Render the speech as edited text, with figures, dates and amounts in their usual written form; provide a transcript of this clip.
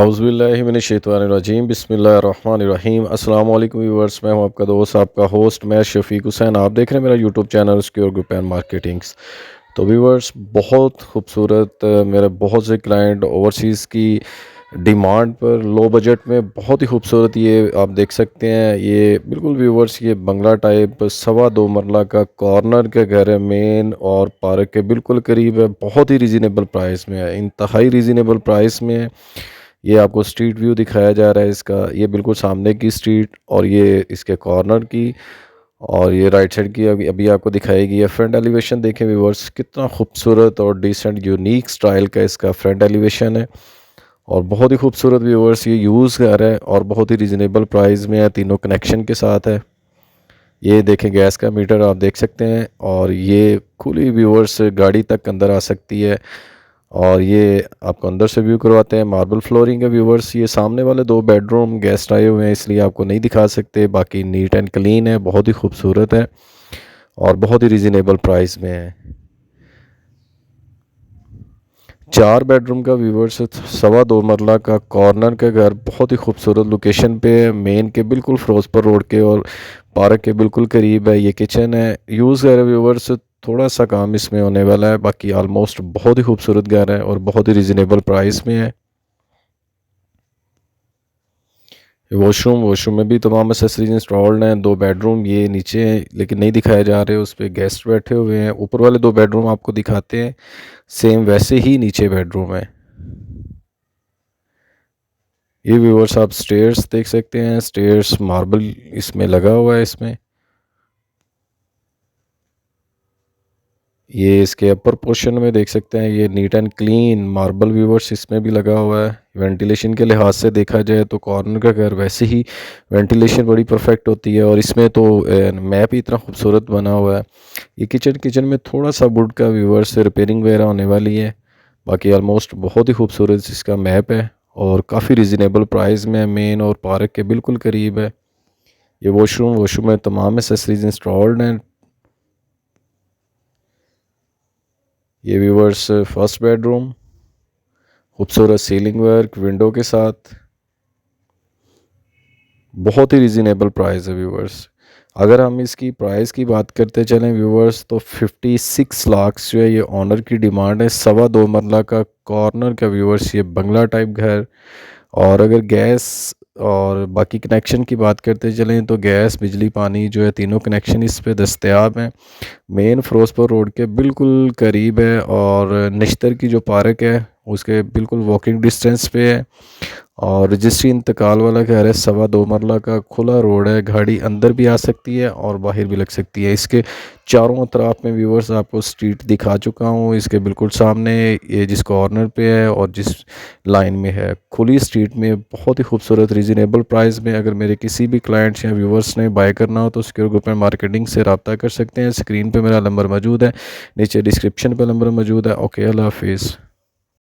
औज़ुबिल्लाहिमिनश्शैतानिर्रजीम बिस्मिल्लाहिर्रहमानिर्रहीम अस्सलाम वालेकुम व्यूअर्स। मैं हूं आपका दोस्त, आपका होस्ट, मैं शफीक हुसैन। आप देख रहे हैं मेरा YouTube channel secure group and marketings. तो व्यूअर्स, बहुत खूबसूरत मेरे बहुत से क्लाइंट ओवरसीज़ की डिमांड पर लो बजट में बहुत ही खूबसूरत, ये आप देख सकते हैं, ये बिल्कुल व्यूअर्स ये बंगला टाइप 2.25 मरला का कॉर्नर का घर है, मेन और पार्क के बिल्कुल करीब है। बहुत ही रिजनेबल प्राइस में है, इंतहाई रिजनेबल प्राइस में है। ये आपको स्ट्रीट व्यू दिखाया जा रहा है इसका, ये बिल्कुल सामने की स्ट्रीट और ये इसके कॉर्नर की, और ये राइट साइड की अभी अभी आपको दिखाएगी। ये फ्रंट एलिवेशन देखें व्यूअर्स, कितना खूबसूरत और डिसेंट यूनिक स्टाइल का इसका फ्रंट एलिवेशन है, और बहुत ही खूबसूरत व्यूअर्स ये यूज़ घर है और बहुत ही रिजनेबल प्राइस में है, तीनों कनेक्शन के साथ है। ये देखें गैस का मीटर आप देख सकते हैं, और ये खुली व्यूअर्स गाड़ी तक अंदर आ सकती है। और ये आपको अंदर से व्यू करवाते हैं, मार्बल फ्लोरिंग है व्यूअर्स। ये सामने वाले 2 बेडरूम गेस्ट आए हुए हैं इसलिए आपको नहीं दिखा सकते, बाकी नीट एंड क्लीन है, बहुत ही खूबसूरत है और बहुत ही रिजनेबल प्राइस में है। 4 बेडरूम का व्यूअर्स 2.25 मरला का कॉर्नर का घर, बहुत ही खूबसूरत लोकेशन पे है, मेन के बिल्कुल फिरोजपुर रोड के और पार्क के बिल्कुल करीब है। ये किचन है, यूज़ घर है व्यूअर्स, थोड़ा सा काम इसमें होने वाला है, बाकी ऑलमोस्ट बहुत ही खूबसूरत घर है और बहुत ही रिजनेबल प्राइस में है। वॉशरूम में भी तमाम एसेसरीज इंस्टॉल्ड हैं। 2 बेडरूम ये नीचे हैं लेकिन नहीं दिखाए जा रहे, उस पर गेस्ट बैठे हुए हैं। ऊपर वाले 2 बेडरूम आपको दिखाते हैं, सेम वैसे ही नीचे बेडरूम है। ये व्यूअर्स आप स्टेयर्स देख सकते हैं, स्टेयर्स मार्बल इसमें लगा हुआ है इसमें। ये इसके अपर पोर्शन में देख सकते हैं, ये neat and clean marble viewers इसमें भी लगा हुआ है। वेंटिलेशन के लिहाज से देखा जाए तो कॉर्नर का घर वैसे ही वेंटिलेशन बड़ी परफेक्ट होती है, और इसमें तो मैप ही इतना खूबसूरत बना हुआ है। ये किचन में थोड़ा सा वुड का व्यूअर्स रिपेयरिंग वगैरह होने वाली है, बाकी ऑलमोस्ट बहुत ही खूबसूरत इसका मैप है और काफ़ी रिजनेबल प्राइस में है, मेन और पार्क के बिल्कुल करीब है। ये वॉशरूम में तमाम एसेसरीज इंस्टॉल्ड हैं। ये व्यूवर्स फर्स्ट बेडरूम, खूबसूरत सीलिंग वर्क विंडो के साथ, बहुत ही रिजनेबल प्राइस है व्यूवर्स। अगर हम इसकी प्राइस की बात करते चलें व्यूवर्स, तो 56 लाख जो है ये ऑनर की डिमांड है। 2.25 मरला का कॉर्नर का व्यूवर्स ये बंगला टाइप घर। और अगर गैस और बाकी कनेक्शन की बात करते चलें तो गैस बिजली पानी जो है तीनों कनेक्शन इस पे दस्तयाब हैं। मेन फिरोजपुर रोड के बिल्कुल करीब है, और नश्तर की जो पार्क है उसके बिल्कुल वॉकिंग डिस्टेंस पे है। और रजिस्ट्री इंतकाल वाला घर है, 2.25 मरला का खुला रोड है, गाड़ी अंदर भी आ सकती है और बाहर भी लग सकती है। इसके चारों तरफ में व्यूवर्स आपको स्ट्रीट दिखा चुका हूँ, इसके बिल्कुल सामने ये जिस कॉर्नर पे है और जिस लाइन में है, खुली स्ट्रीट में बहुत ही खूबसूरत रिजनेबल प्राइस में। अगर मेरे किसी भी क्लाइंट्स या व्यूवर्स ने बाय करना हो तो सिक्योर ग्रुप एंड मार्केटिंग से रब्ता कर सकते हैं। स्क्रीन पर मेरा नंबर मौजूद है, नीचे डिस्क्रिप्शन पर नंबर मौजूद है। ओके, अल्लाह हाफिज़।